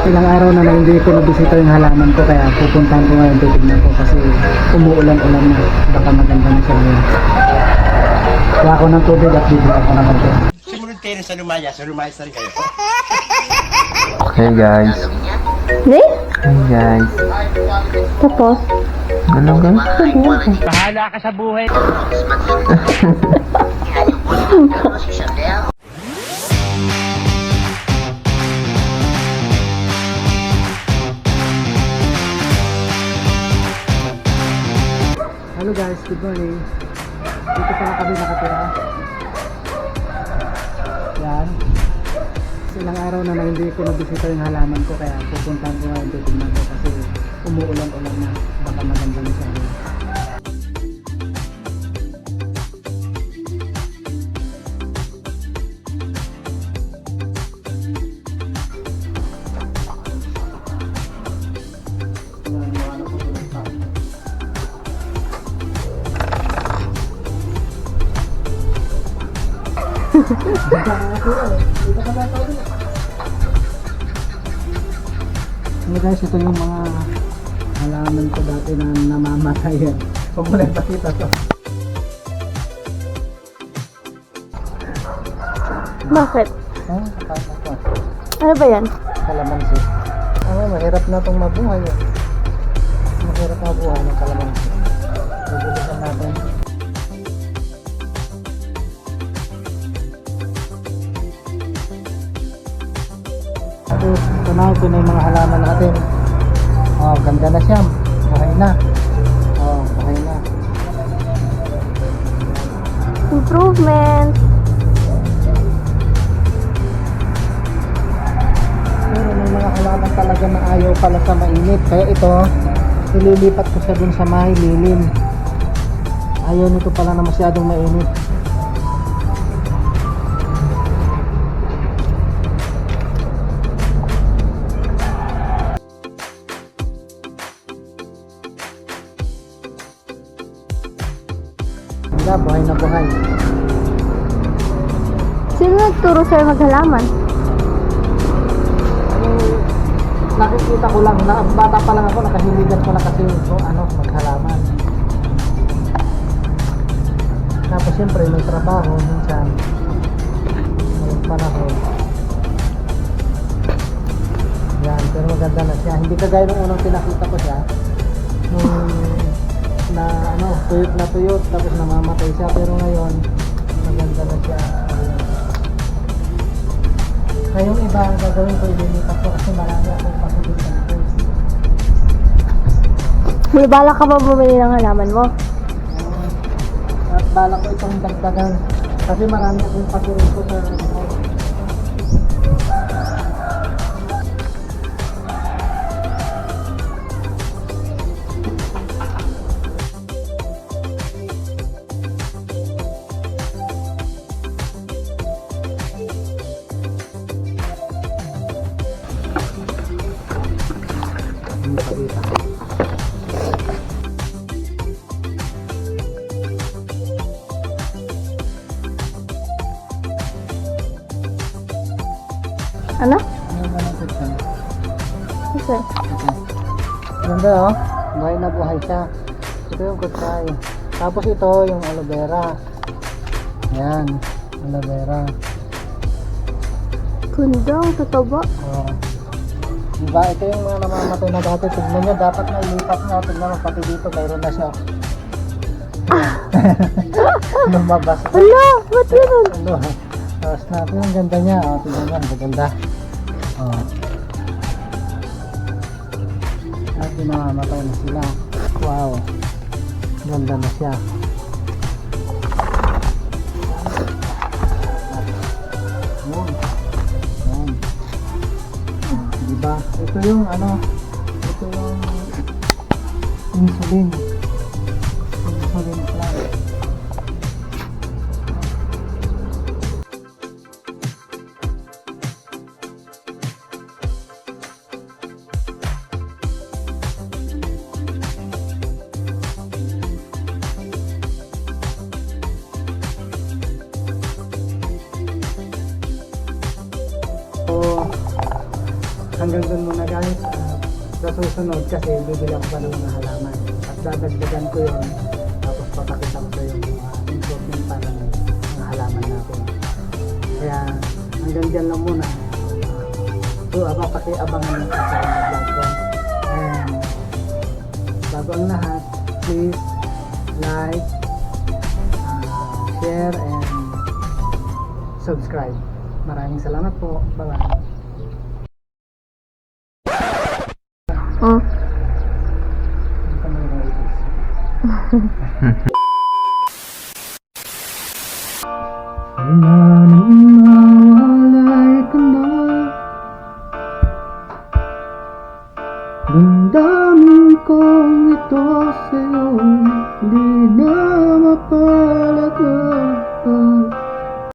Ilang araw na hindi ko nabisita yung halaman ko, kaya pupuntahan ko ngayon, titignan ko kasi umuulan-ulan na, baka maganda na siya ngayon. Kaya ako ng tubig at bibigyan ako ng tubig. Sumunod kayo sa lumayas na rin kayo. Hey guys. Hindi? Hey guys. Tapos? Ano guys? Bahala ka sa buhay. Hello guys, good morning. Dito pala kami nakatira. Yan. Ilang araw na hindi ko nabisita yung halaman ko, kaya pupuntahan ko ngayon, titignan ko kasi umuulan-ulan na, baka maganda na siya ngayon. Ano guys, ito yung mga halaman ko dati na namamatay yan. Huwag mo lang pakita to. Bakit? Nakakatawa. Ano ba yan? Kalamansi. Mahirap na itong mabuhay. Mahirap na mabuhay ng kalamansi. Nagulisan natin. Tapos ito na yung mga halaman natin. Oh, ganda na siya. Buhay na. Oh, buhay na. Improvement. Pero may mga halaman talaga na ayaw pala sa mainit. Kaya ito, ililipat ko siya dun sa may lilim. Ayaw nito pala na masyadong mainit. Ganda, buhay na buhay. Sino nagturo sa'yo maghalaman? Nakikita ko lang, na bata pa lang ako, nakahiligan ko na kasi maghalaman. Tapos siyempre may trabaho minsan, may panahon. Yan, pero maganda na siya. Hindi kagaya nung unang pinakita ko siya, nung tuyot na tuyot, tapos namamatay siya, pero ngayon maganda na siya. Ngayong iba ang gagawin ko, ililipat ko kasi marami akong pasulitan ko. May balak ka ba bumili ng halaman mo? At balak ko itong dagdagan kasi marami akong pasulitan ko sa Ano? Ano Okay. ganda oh, buhay na buhay siya. Ito yung kutsay. Tapos ito yung aloe vera. Yan, aloe vera. Ganda, ang tataba. Oh. Diba, ito yung mga namamatay na dati. Tignan nyo, dapat na ilipat nyo. Tignan mo, pati dito mayroon na siya. Lumabas. Hala, ba't yun? Ano? Tapos natin yung ganda niya. Oh, tignan nyo, maganda. Oh. At namamatay na sila. Wow. Ganda na siya. Yun. Yan. Diba? Ito yung ito yung insulin. Insulin plant. hanggang doon muna guys. Sa susunod kasi bibili ako pa ng mga halaman. At dadagdagan ko yun. Tapos papakita ko sa yung mga improvement para ng mga halaman natin. Kaya hanggang dyan lang muna. So pakiabangan nyo sa vlog ko. And bago ang lahat, please like, share, and subscribe. Maraming salamat po. Bye-bye. Oh. Ayun na.